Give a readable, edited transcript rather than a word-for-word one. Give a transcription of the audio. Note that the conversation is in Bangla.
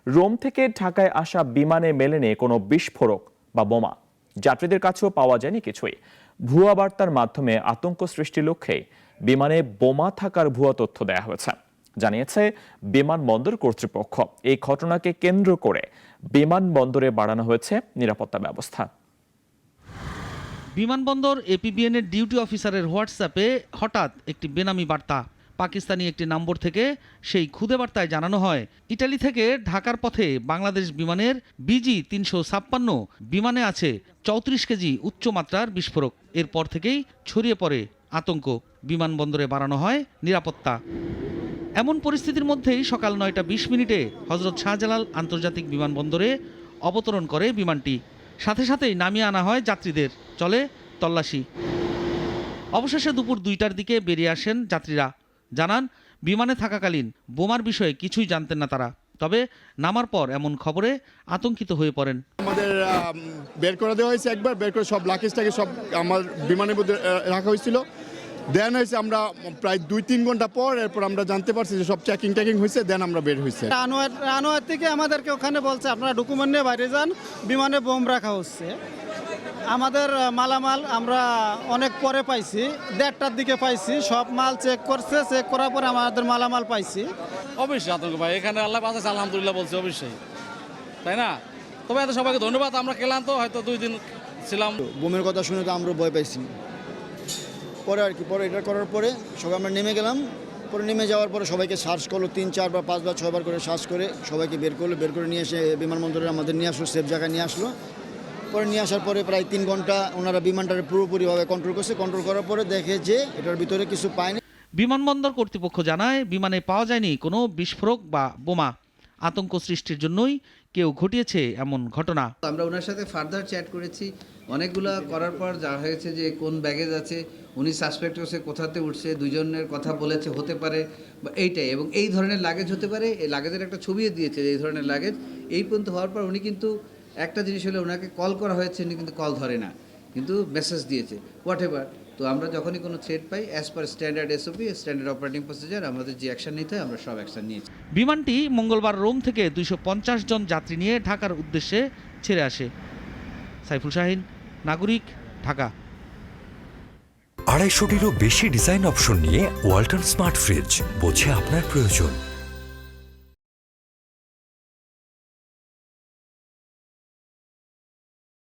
রোম থেকে ঢাকায় আসা বিমানে মেলেনি কোনো বিস্ফোরক বা বোমা। যাত্রীদের কাছেও পাওয়া যায়নি কিছুই। ভুয়া বার্তার মাধ্যমে আতঙ্ক সৃষ্টির লক্ষ্যে বিমানে বোমা থাকার ভুয়া তথ্য দেয়া হয়েছে, জানিয়েছে বিমানবন্দর কর্তৃপক্ষ। এই ঘটনাকে কেন্দ্র করে বিমানবন্দরে বাড়ানো হয়েছে নিরাপত্তা ব্যবস্থা। বিমানবন্দর এপিবিএন এর ডিউটি অফিসারের হোয়াটসঅ্যাপে হঠাৎ একটি বেনামি বার্তা। পাকিস্তানি একটি নম্বর থেকে সেই খুদে বার্তায় জানানো হয়, ইটালি থেকে ঢাকার পথে বাংলাদেশ বিমানের BG 356 বিমানে আছে 34 কেজি উচ্চমাত্রার বিস্ফোরক। এরপর থেকেই ছড়িয়ে পড়ে আতঙ্ক। বিমানবন্দরে বাড়ানো হয় নিরাপত্তা। এমন পরিস্থিতির মধ্যেই সকাল 9টা 20 মিনিটে হযরত শাহজালাল আন্তর্জাতিক বিমানবন্দরে অবতরণ করে বিমানটি। সাথে সাথেই নামিয়ে আনা হয় যাত্রীদের, চলে তল্লাশি। অবশেষে দুপুর 2টার দিকে বেরিয়ে আসেন যাত্রীরা। জানান, বিমানে থাকাকালীন বোমার বিষয়ে কিছুই জানতেন না তারা। তবে নামার পর এমন খবরে আতঙ্কিত হয়ে পড়েন। আমাদের বের করে দেওয়া হয়েছে, একবার বের করে সব লাগেজটাকে সব আমার বিমানের মধ্যে রাখা হয়েছিল। দেন হয়েছে আমরা প্রায় 2-3 ঘন্টা পর এরপর আমরা জানতে পারছি যে সব চেকিং হয়েছে, দেন আমরা বের হয়েছে। আনোয়ার থেকে আমাদেরকে ওখানে বলছে আপনারা ডকুমেন্ট নিয়ে বাইরে যান, বিমানে বোম রাখা হচ্ছে। আমাদের মালামাল আমরা অনেক পরে পাইছি, 1:30টার দিকে পাইছি। সব মাল চেক করছে, চেক করার পরে আমাদের মালামাল পাইছি। অবশ্যই আতঙ্ক ভাই, এখানে আল্লাহ বাঁচাচ্ছে, আলহামদুলিল্লাহ বলছি, অবশ্যই, তাই না? তবে এত সবাইকে ধন্যবাদ। আমরা গেলাম তো হয়তো 2 দিন ছিলাম। বোমের কথা শুনে তো আমরা ভয় পাইছি। পরে আর কি, পরে এটা করার পরে সবাই আমরা নেমে গেলাম। পরে নেমে যাওয়ার পরে সবাইকে সার্চ করলো, 3-4 বার 5 বার 6 বার করে সার্চ করে সবাইকে বের করলো। বের করে নিয়ে এসে বিমানবন্দরে আমাদের নিয়ে আসলো, সেফ জায়গায় নিয়ে আসলো। পরে নিয়ে আসার পরে প্রায় 3 ঘন্টা ওনারা বিমানটাকে পুরোপুরিভাবে কন্ট্রোল করছে। কন্ট্রোল করার পরে দেখে যে এটার ভিতরে কিছু পায়নি। বিমানবন্দর কর্তৃপক্ষ জানায়, বিমানে পাওয়া যায়নি কোনো বিস্ফোরক বা বোমা। আতঙ্ক সৃষ্টির জন্যই কেউ ঘটিয়েছে এমন ঘটনা। আমরা ওনার সাথে ফার্দার চ্যাট করেছি, অনেকগুলো করার পর যা হয়েছে যে কোন ব্যাগেজ আছে, উনি সাসপেক্ট হচ্ছে কোথাতে উঠছে, 2 জনের কথা বলেছে, হতে পারে বা এইটাই, এবং এই ধরনের লাগেজ হতে পারে। এই লাগেজের একটা ছবিও দিয়েছে, এই ধরনের লাগেজ। এই পর্যন্ত হওয়ার পর উনি কিন্তু একটা জিনিস হলে ওনাকে কল করা হয়েছে, উনি কিন্তু কল ধরে না, কিন্তু মেসেজ দিয়েছে, হোয়াট এভার। তো আমরা যখনই কোনো থ্রেট পাই, as per standard SOP, standard operating procedure, আমাদের যে অ্যাকশন নিতে হয় আমরা সব অ্যাকশন নিয়েছি। বিমানটি মঙ্গলবার রোম থেকে 250 জন যাত্রী নিয়ে ঢাকার উদ্দেশ্যে ছেড়ে আসে। সাইফুল শাহিন, নাগরিক, ঢাকা। 250-টিরও বেশি ডিজাইন অপশন নিয়ে ওয়ালটন স্মার্ট ফ্রিজ, বোঝে আপনার প্রয়োজন।